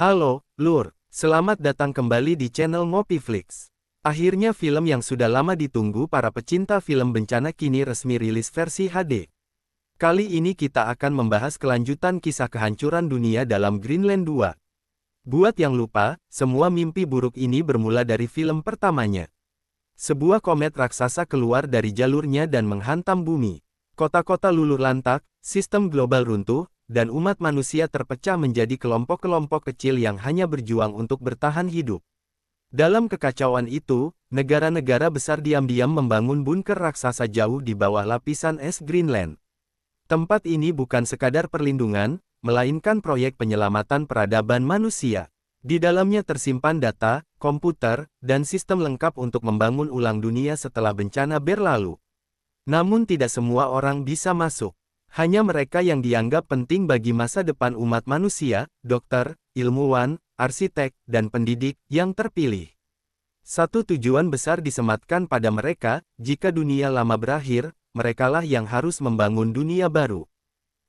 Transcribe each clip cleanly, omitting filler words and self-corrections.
Halo, Lur. Selamat datang kembali di channel Ngopiflix. Akhirnya film yang sudah lama ditunggu para pecinta film bencana kini resmi rilis versi HD. Kali ini kita akan membahas kelanjutan kisah kehancuran dunia dalam Greenland 2. Buat yang lupa, semua mimpi buruk ini bermula dari film pertamanya. Sebuah komet raksasa keluar dari jalurnya dan menghantam bumi. Kota-kota luluh lantak, sistem global runtuh, dan umat manusia terpecah menjadi kelompok-kelompok kecil yang hanya berjuang untuk bertahan hidup. Dalam kekacauan itu, negara-negara besar diam-diam membangun bunker raksasa jauh di bawah lapisan es Greenland. Tempat ini bukan sekadar perlindungan, melainkan proyek penyelamatan peradaban manusia. Di dalamnya tersimpan data, komputer, dan sistem lengkap untuk membangun ulang dunia setelah bencana berlalu. Namun tidak semua orang bisa masuk. Hanya mereka yang dianggap penting bagi masa depan umat manusia, dokter, ilmuwan, arsitek, dan pendidik, yang terpilih. Satu tujuan besar disematkan pada mereka, jika dunia lama berakhir, merekalah yang harus membangun dunia baru.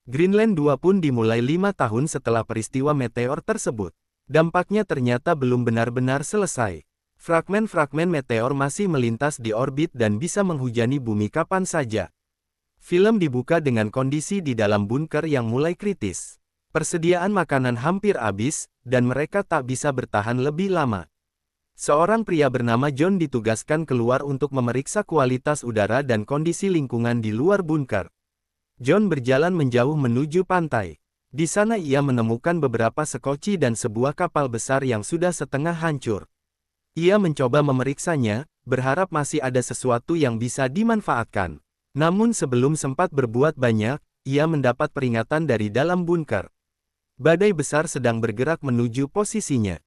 Greenland 2 pun dimulai 5 tahun setelah peristiwa meteor tersebut. Dampaknya ternyata belum benar-benar selesai. Fragmen-fragmen meteor masih melintas di orbit dan bisa menghujani bumi kapan saja. Film dibuka dengan kondisi di dalam bunker yang mulai kritis. Persediaan makanan hampir habis, dan mereka tak bisa bertahan lebih lama. Seorang pria bernama John ditugaskan keluar untuk memeriksa kualitas udara dan kondisi lingkungan di luar bunker. John berjalan menjauh menuju pantai. Di sana ia menemukan beberapa sekoci dan sebuah kapal besar yang sudah setengah hancur. Ia mencoba memeriksanya, berharap masih ada sesuatu yang bisa dimanfaatkan. Namun sebelum sempat berbuat banyak, ia mendapat peringatan dari dalam bunker. Badai besar sedang bergerak menuju posisinya.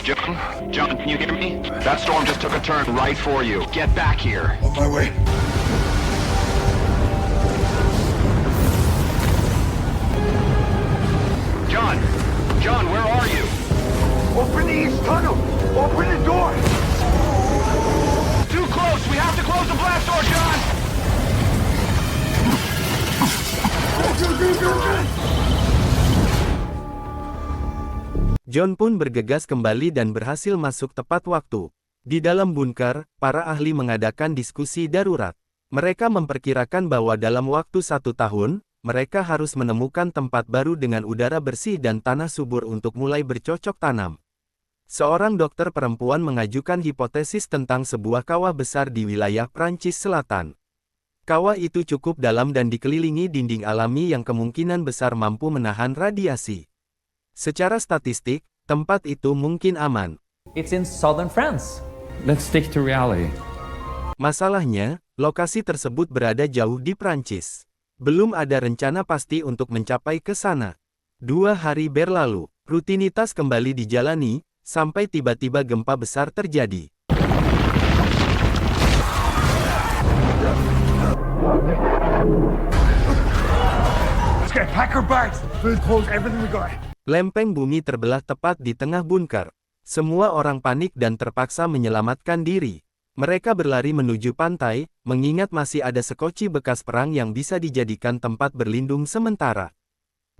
John, can you hear me? That storm just took a turn right for you. Get back here. On my way. John, where are you? Open the east tunnel. Open the door. Too close. We have to close the blast door, John. John pun bergegas kembali dan berhasil masuk tepat waktu. Di dalam bunker, para ahli mengadakan diskusi darurat. Mereka memperkirakan bahwa dalam waktu 1 tahun, mereka harus menemukan tempat baru dengan udara bersih dan tanah subur untuk mulai bercocok tanam. Seorang dokter perempuan mengajukan hipotesis tentang sebuah kawah besar di wilayah Prancis Selatan. Kawah itu cukup dalam dan dikelilingi dinding alami yang kemungkinan besar mampu menahan radiasi. Secara statistik, tempat itu mungkin aman. It's in southern France. Let's stick to reality. Masalahnya, lokasi tersebut berada jauh di Prancis. Belum ada rencana pasti untuk mencapai ke sana. 2 hari berlalu, rutinitas kembali dijalani, sampai tiba-tiba gempa besar terjadi. Let's get pack our bags. Food, clothes, everything we got. Lempeng bumi terbelah tepat di tengah bunker. Semua orang panik dan terpaksa menyelamatkan diri. Mereka berlari menuju pantai, mengingat masih ada sekoci bekas perang yang bisa dijadikan tempat berlindung sementara.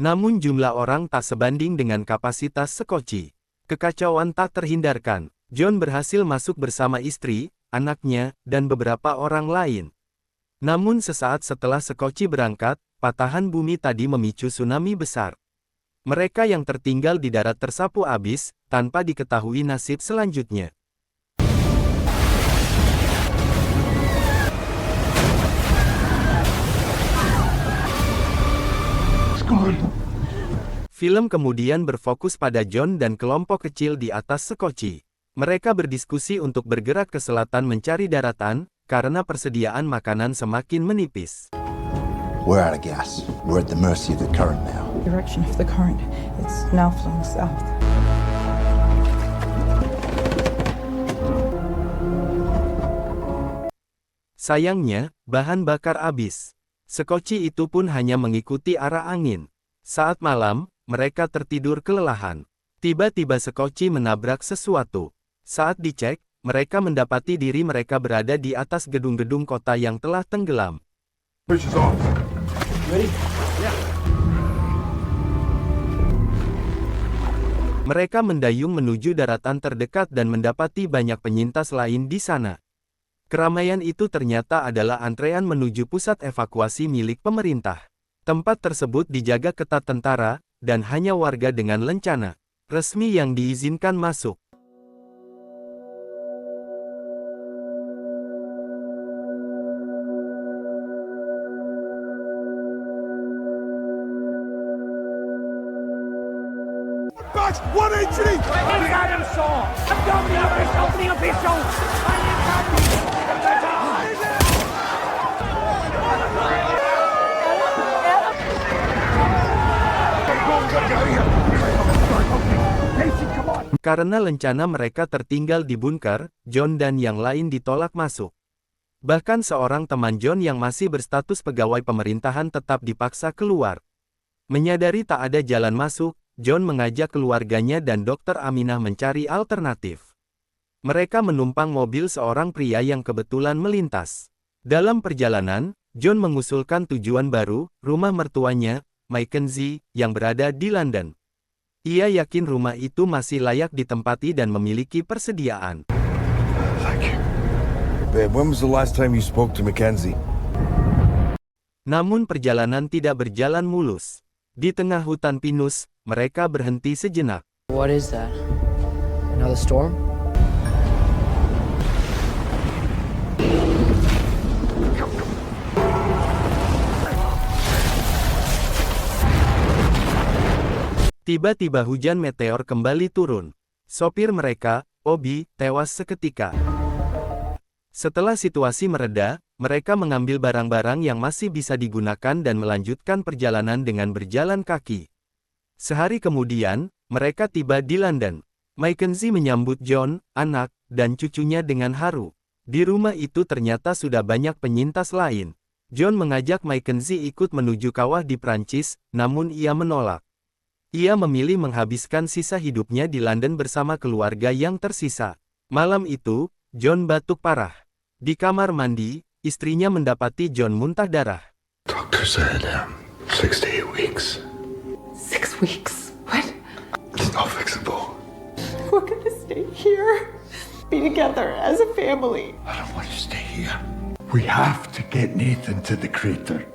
Namun jumlah orang tak sebanding dengan kapasitas sekoci. Kekacauan tak terhindarkan. John berhasil masuk bersama istri, anaknya, dan beberapa orang lain. Namun sesaat setelah sekoci berangkat, patahan bumi tadi memicu tsunami besar. Mereka yang tertinggal di darat tersapu habis, tanpa diketahui nasib selanjutnya. Film kemudian berfokus pada John dan kelompok kecil di atas sekoci. Mereka berdiskusi untuk bergerak ke selatan mencari daratan, karena persediaan makanan semakin menipis. We're out of gas. We're at the mercy of the current now. Direction of the current. It's now flowing south. Sayangnya, bahan bakar habis. Sekoci itu pun hanya mengikuti arah angin. Saat malam, mereka tertidur kelelahan. Tiba-tiba sekoci menabrak sesuatu. Saat dicek, mereka mendapati diri mereka berada di atas gedung-gedung kota yang telah tenggelam. Push us off. Ready? Yeah. Mereka mendayung menuju daratan terdekat dan mendapati banyak penyintas lain di sana. Keramaian itu ternyata adalah antrean menuju pusat evakuasi milik pemerintah. Tempat tersebut dijaga ketat tentara, dan hanya warga dengan lencana resmi yang diizinkan masuk. Back 180! Karena lencana mereka tertinggal di bunker, John dan yang lain ditolak masuk. Bahkan seorang teman John yang masih berstatus pegawai pemerintahan tetap dipaksa keluar. Menyadari tak ada jalan masuk, John mengajak keluarganya dan Dr. Aminah mencari alternatif. Mereka menumpang mobil seorang pria yang kebetulan melintas. Dalam perjalanan, John mengusulkan tujuan baru, rumah mertuanya, Mackenzie, yang berada di London. Ia yakin rumah itu masih layak ditempati dan memiliki persediaan. Thank you. Babe, when was the last time you spoke to Mackenzie? Namun perjalanan tidak berjalan mulus. Di tengah hutan pinus, mereka berhenti sejenak. What is that? Another storm? Tiba-tiba hujan meteor kembali turun. Sopir mereka, Obi, tewas seketika. Setelah situasi mereda, mereka mengambil barang-barang yang masih bisa digunakan dan melanjutkan perjalanan dengan berjalan kaki. Sehari kemudian, mereka tiba di London. Mackenzie menyambut John, anak, dan cucunya dengan haru. Di rumah itu ternyata sudah banyak penyintas lain. John mengajak Mackenzie ikut menuju kawah di Prancis, namun ia menolak. Ia memilih menghabiskan sisa hidupnya di London bersama keluarga yang tersisa. Malam itu, John batuk parah. Di kamar mandi, istrinya mendapati John muntah darah. Doctor said, 6 to 8 weeks. 6 weeks? What? It's not fixable. We're gonna stay here. Be together as a family. I don't want to stay here. We have to get Nathan to the crater.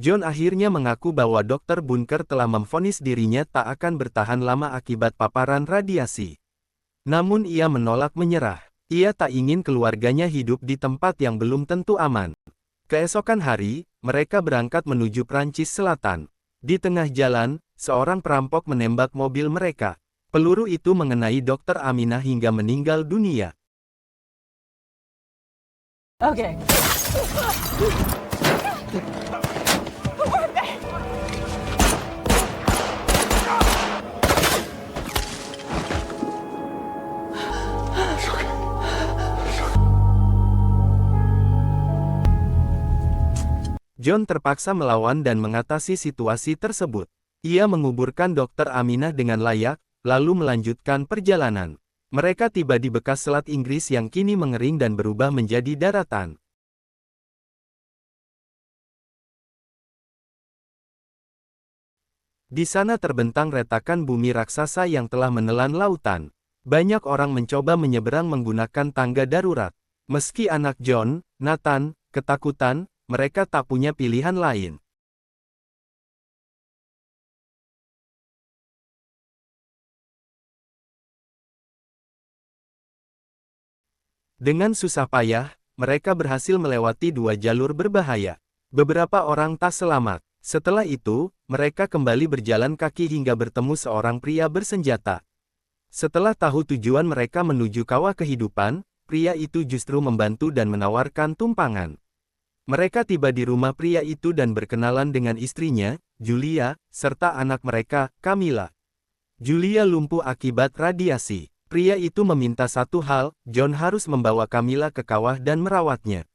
John akhirnya mengaku bahwa dokter Bunker telah memvonis dirinya tak akan bertahan lama akibat paparan radiasi. Namun ia menolak menyerah. Ia tak ingin keluarganya hidup di tempat yang belum tentu aman. Keesokan hari, mereka berangkat menuju Prancis Selatan. Di tengah jalan, seorang perampok menembak mobil mereka. Peluru itu mengenai Dr. Aminah hingga meninggal dunia. Okay. John terpaksa melawan dan mengatasi situasi tersebut. Ia menguburkan Dr. Aminah dengan layak, lalu melanjutkan perjalanan. Mereka tiba di bekas Selat Inggris yang kini mengering dan berubah menjadi daratan. Di sana terbentang retakan bumi raksasa yang telah menelan lautan. Banyak orang mencoba menyeberang menggunakan tangga darurat. Meski anak John, Nathan, ketakutan, mereka tak punya pilihan lain. Dengan susah payah, mereka berhasil melewati 2 jalur berbahaya. Beberapa orang tak selamat. Setelah itu, mereka kembali berjalan kaki hingga bertemu seorang pria bersenjata. Setelah tahu tujuan mereka menuju kawah kehidupan, pria itu justru membantu dan menawarkan tumpangan. Mereka tiba di rumah pria itu dan berkenalan dengan istrinya, Julia, serta anak mereka, Camilla. Julia lumpuh akibat radiasi. Pria itu meminta satu hal, John harus membawa Camilla ke kawah dan merawatnya.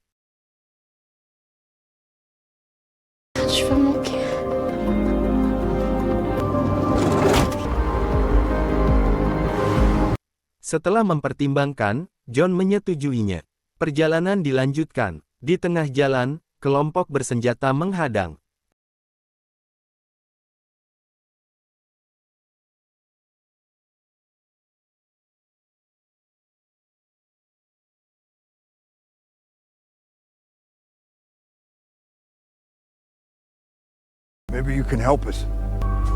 Setelah mempertimbangkan, John menyetujuinya. Perjalanan dilanjutkan. Di tengah jalan, kelompok bersenjata menghadang. Maybe you can help us.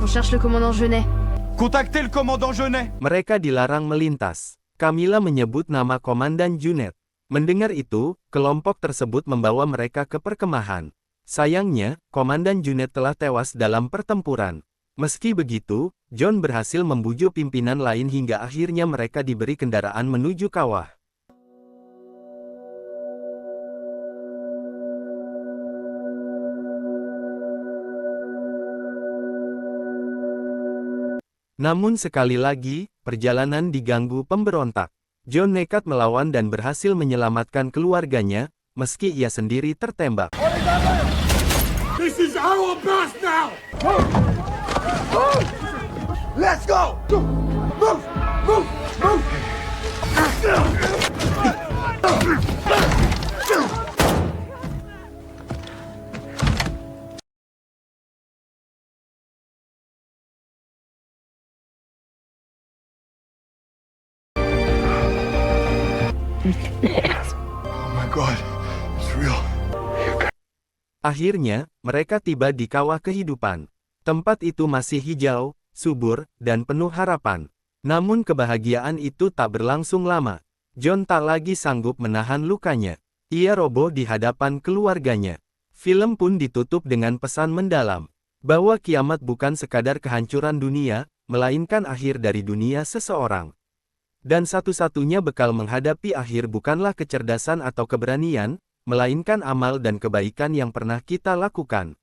On cherche le commandant Genet. Contactez le commandant Genet. Mereka dilarang melintas. Camilla menyebut nama Komandan Junet. Mendengar itu, kelompok tersebut membawa mereka ke perkemahan. Sayangnya, Komandan Junet telah tewas dalam pertempuran. Meski begitu, John berhasil membujuk pimpinan lain hingga akhirnya mereka diberi kendaraan menuju kawah. Namun sekali lagi, perjalanan diganggu pemberontak. John nekat melawan dan berhasil menyelamatkan keluarganya, meski ia sendiri tertembak. This is our boss now! Let's go! Move! Move! Move! Oh my God, it's real. Akhirnya, mereka tiba di kawah kehidupan. Tempat itu masih hijau, subur, dan penuh harapan. Namun kebahagiaan itu tak berlangsung lama. John tak lagi sanggup menahan lukanya. Ia roboh di hadapan keluarganya. Film pun ditutup dengan pesan mendalam, bahwa kiamat bukan sekadar kehancuran dunia, melainkan akhir dari dunia seseorang. Dan satu-satunya bekal menghadapi akhir bukanlah kecerdasan atau keberanian, melainkan amal dan kebaikan yang pernah kita lakukan.